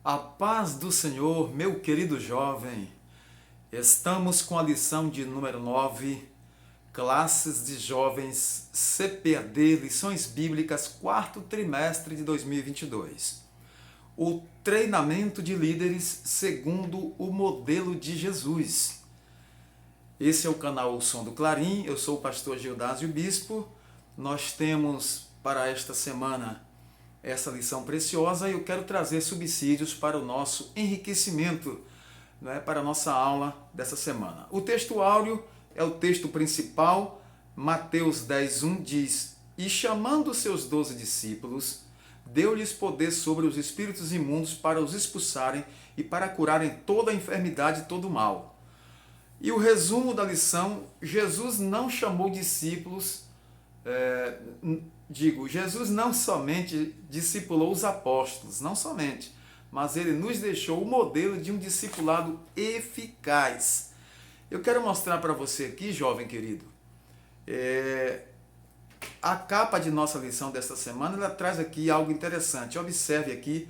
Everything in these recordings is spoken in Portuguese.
A paz do Senhor, meu querido jovem. Estamos com a lição de número 9, Classes de Jovens CPAD, Lições Bíblicas, quarto trimestre de 2022. O treinamento de líderes segundo o modelo de Jesus. Esse é o canal O Som do Clarim, eu sou o pastor Gildásio Bispo. Nós temos para esta semana essa lição preciosa e eu quero trazer subsídios para o nosso enriquecimento, para a nossa aula dessa semana. O texto áureo é o texto principal. Mateus 10:1 diz: E chamando seus 12 discípulos, deu-lhes poder sobre os espíritos imundos para os expulsarem e para curarem toda a enfermidade e todo o mal. E o resumo da lição: Jesus não chamou discípulos, Jesus não somente discipulou os apóstolos, não somente, mas ele nos deixou o modelo de um discipulado eficaz. Eu quero mostrar para você aqui, jovem querido, a capa de nossa lição desta semana, ela traz aqui algo interessante. Observe aqui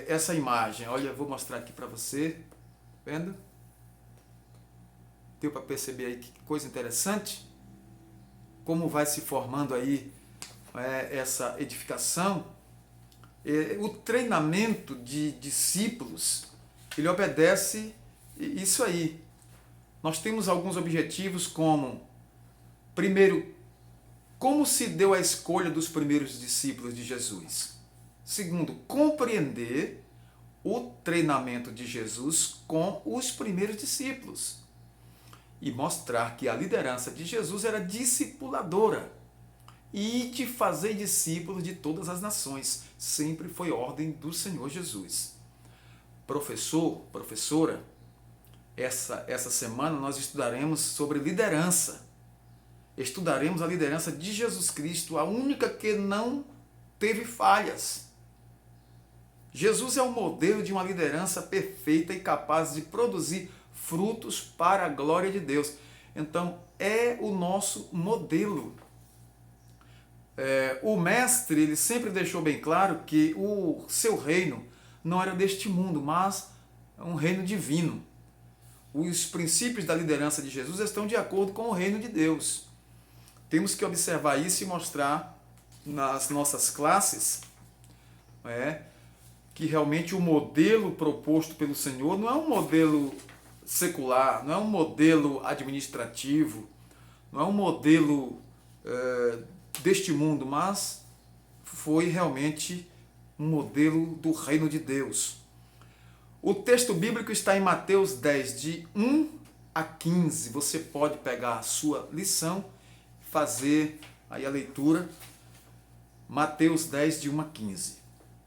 essa imagem. Olha, eu vou mostrar aqui para você. Vendo? Deu para perceber aí que coisa interessante? Como vai se formando aí essa edificação. O treinamento de discípulos, ele obedece isso aí. Nós temos alguns objetivos como, primeiro, como se deu a escolha dos primeiros discípulos de Jesus. Segundo, compreender o treinamento de Jesus com os primeiros discípulos. E mostrar que a liderança de Jesus era discipuladora. E de fazer discípulos de todas as nações. Sempre foi ordem do Senhor Jesus. Professor, professora, essa semana nós estudaremos sobre liderança. Estudaremos a liderança de Jesus Cristo, a única que não teve falhas. Jesus é o modelo de uma liderança perfeita e capaz de produzir frutos para a glória de Deus. Então, é o nosso modelo. O mestre, ele sempre deixou bem claro que o seu reino não era deste mundo, mas um reino divino. Os princípios da liderança de Jesus estão de acordo com o reino de Deus. Temos que observar isso e mostrar nas nossas classes que realmente o modelo proposto pelo Senhor não é um modelo secular, não é um modelo administrativo, não é um modelo deste mundo, mas foi realmente um modelo do reino de Deus. O texto bíblico está em Mateus 10, de 1 a 15. Você pode pegar a sua lição, fazer aí a leitura. Mateus 10, de 1 a 15.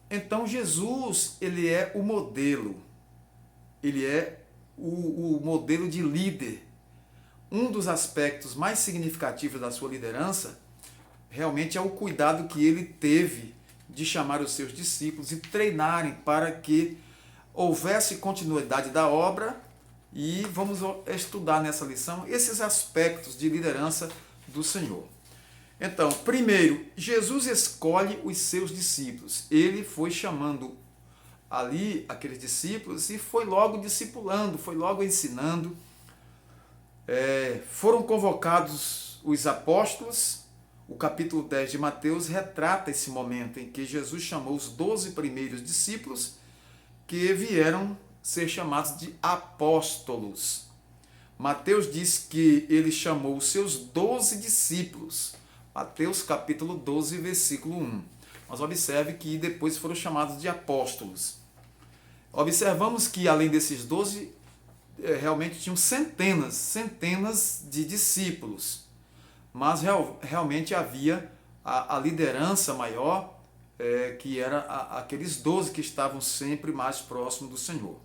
Então Jesus, ele é o modelo. Ele é o modelo de líder. Um dos aspectos mais significativos da sua liderança realmente é o cuidado que ele teve de chamar os seus discípulos e treinarem para que houvesse continuidade da obra. E vamos estudar nessa lição esses aspectos de liderança do Senhor. Então, primeiro, Jesus escolhe os seus discípulos. Ele foi chamando ali aqueles discípulos e foi logo discipulando, foi logo ensinando. Foram convocados os apóstolos. O capítulo 10 de Mateus retrata esse momento em que Jesus chamou os 12 primeiros discípulos, que vieram ser chamados de apóstolos. Mateus diz que ele chamou os seus 12 discípulos. Mateus capítulo 12, versículo 1. Mas observe que depois foram chamados de apóstolos. Observamos que além desses 12, realmente tinham centenas de discípulos. Mas realmente havia a liderança maior, que era aqueles 12 que estavam sempre mais próximos do Senhor.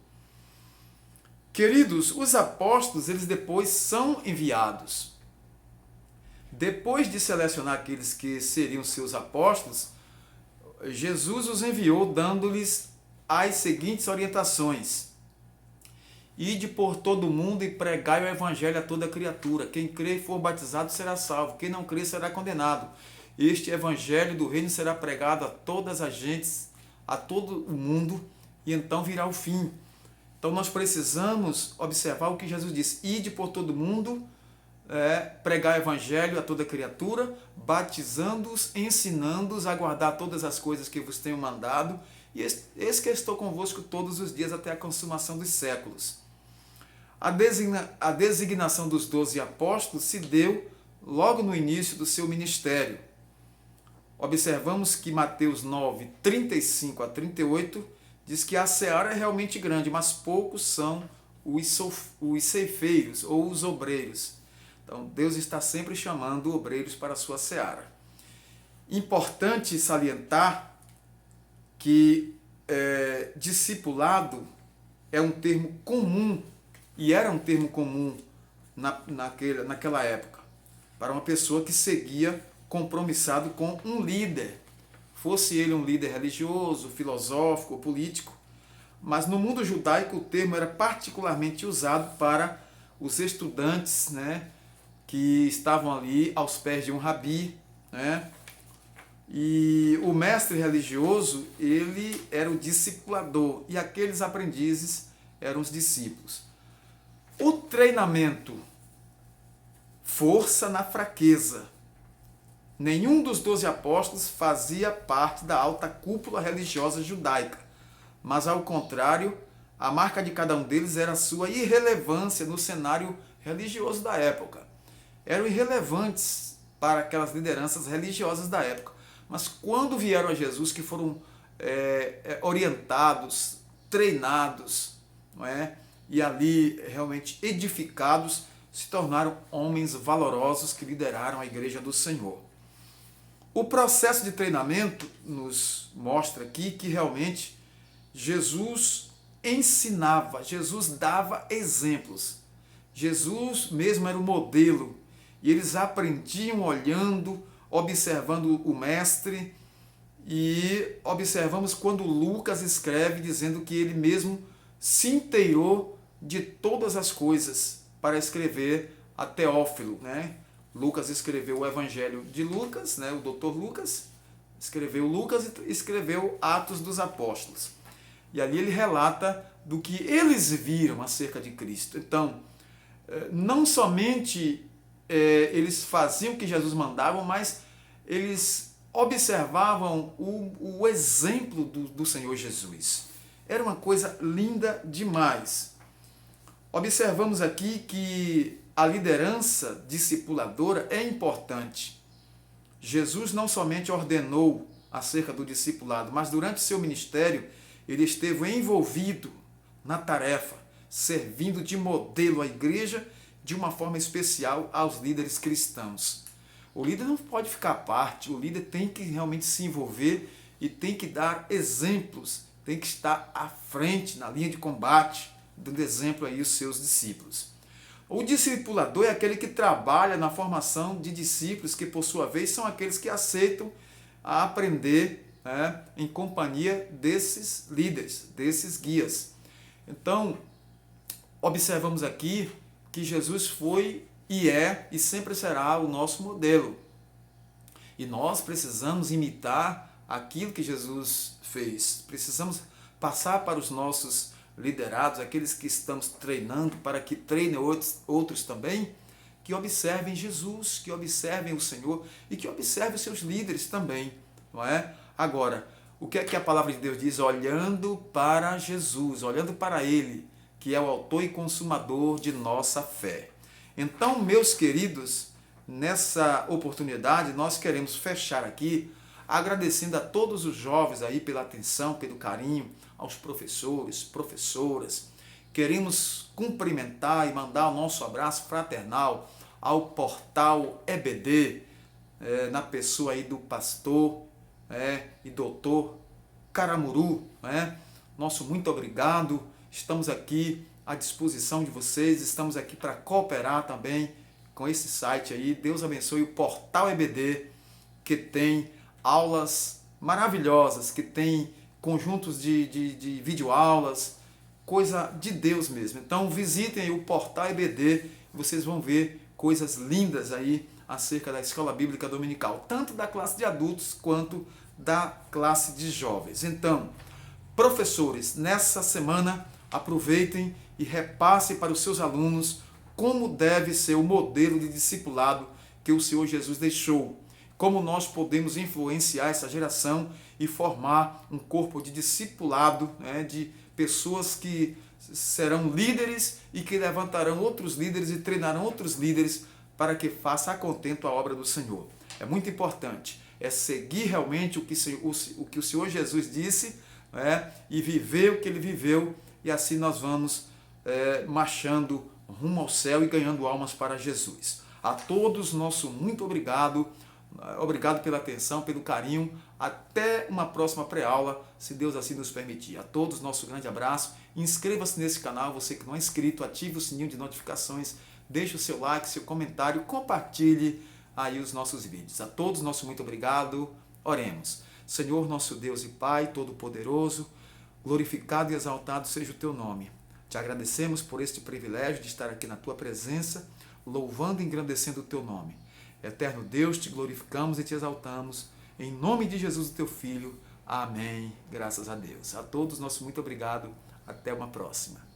Queridos, os apóstolos, eles depois são enviados. Depois de selecionar aqueles que seriam seus apóstolos, Jesus os enviou dando-lhes as seguintes orientações: Ide por todo o mundo e pregai o evangelho a toda criatura. Quem crê e for batizado será salvo. Quem não crê será condenado. Este evangelho do reino será pregado a todas as gentes, a todo o mundo, e então virá o fim. Então nós precisamos observar o que Jesus disse: ide por todo mundo, pregar o evangelho a toda criatura, batizando-os, ensinando-os a guardar todas as coisas que vos tenho mandado, e eis que estou convosco todos os dias até a consumação dos séculos. A designação dos 12 apóstolos se deu logo no início do seu ministério. Observamos que Mateus 9, 35 a 38 diz que a seara é realmente grande, mas poucos são os ceifeiros ou os obreiros. Então Deus está sempre chamando obreiros para a sua seara. Importante salientar que discipulado é um termo comum, e era um termo comum naquela época, para uma pessoa que seguia compromissado com um líder, fosse ele um líder religioso, filosófico ou político. Mas no mundo judaico o termo era particularmente usado para os estudantes, que estavam ali aos pés de um rabi, E o mestre religioso, ele era o discipulador, e aqueles aprendizes eram os discípulos. O treinamento, força na fraqueza. Nenhum dos 12 apóstolos fazia parte da alta cúpula religiosa judaica, mas ao contrário, a marca de cada um deles era a sua irrelevância no cenário religioso da época. Eram irrelevantes para aquelas lideranças religiosas da época. Mas quando vieram a Jesus, que foram orientados, treinados, e ali realmente edificados, se tornaram homens valorosos que lideraram a igreja do Senhor. O processo de treinamento nos mostra aqui que realmente Jesus ensinava, Jesus dava exemplos. Jesus mesmo era o modelo, e eles aprendiam olhando, observando o mestre, e observamos quando Lucas escreve dizendo que ele mesmo se inteirou de todas as coisas para escrever a Teófilo, Lucas escreveu o Evangelho de Lucas, o doutor Lucas escreveu Lucas e escreveu Atos dos Apóstolos. E ali ele relata do que eles viram acerca de Cristo. Então, não somente eles faziam o que Jesus mandava, mas eles observavam o exemplo do Senhor Jesus. Era uma coisa linda demais. Observamos aqui que a liderança discipuladora é importante. Jesus não somente ordenou acerca do discipulado, mas durante seu ministério ele esteve envolvido na tarefa, servindo de modelo à igreja, de uma forma especial aos líderes cristãos. O líder não pode ficar à parte, o líder tem que realmente se envolver e tem que dar exemplos, tem que estar à frente, na linha de combate, dando exemplo aí aos seus discípulos. O discipulador é aquele que trabalha na formação de discípulos, que por sua vez são aqueles que aceitam a aprender em companhia desses líderes, desses guias. Então, observamos aqui que Jesus foi e é e sempre será o nosso modelo. E nós precisamos imitar aquilo que Jesus fez. Precisamos passar para os nossos liderados, aqueles que estamos treinando, para que treinem outros também, que observem Jesus, que observem o Senhor e que observem os seus líderes também, não é? Agora, o que é que a palavra de Deus diz? Olhando para Jesus, olhando para Ele, que é o autor e consumador de nossa fé. Então, meus queridos, nessa oportunidade, nós queremos fechar aqui agradecendo a todos os jovens aí pela atenção, pelo carinho, aos professores, professoras. Queremos cumprimentar e mandar o nosso abraço fraternal ao portal EBD, na pessoa aí do pastor e doutor Caramuru. Nosso muito obrigado, estamos aqui à disposição de vocês, estamos aqui para cooperar também com esse site aí. Deus abençoe o portal EBD, que tem aulas maravilhosas, que tem conjuntos de videoaulas, coisa de Deus mesmo. Então visitem aí o portal EBD, vocês vão ver coisas lindas aí acerca da Escola Bíblica Dominical, tanto da classe de adultos quanto da classe de jovens. Então, Professores, nessa semana, aproveitem e repassem para os seus alunos como deve ser o modelo de discipulado que o Senhor Jesus deixou. Como nós podemos influenciar essa geração e formar um corpo de discipulado, né, de pessoas que serão líderes e que levantarão outros líderes e treinarão outros líderes para que faça a contento a obra do Senhor. É muito importante, é seguir realmente o que o Senhor Jesus disse, né, e viver o que ele viveu, e assim nós vamos marchando rumo ao céu e ganhando almas para Jesus. A todos, nosso muito obrigado. Obrigado pela atenção, pelo carinho. Até uma próxima pré-aula, se Deus assim nos permitir. A todos, nosso grande abraço. Inscreva-se nesse canal, você que não é inscrito, ative o sininho de notificações, deixe o seu like, seu comentário, compartilhe aí os nossos vídeos. A todos, nosso muito obrigado. Oremos. Senhor, nosso Deus e Pai Todo-Poderoso, glorificado e exaltado seja o Teu nome. Te agradecemos por este privilégio de estar aqui na Tua presença, louvando e engrandecendo o Teu nome. Eterno Deus, te glorificamos e te exaltamos. Em nome de Jesus, o Teu Filho. Amém. Graças a Deus. A todos, nosso muito obrigado. Até uma próxima.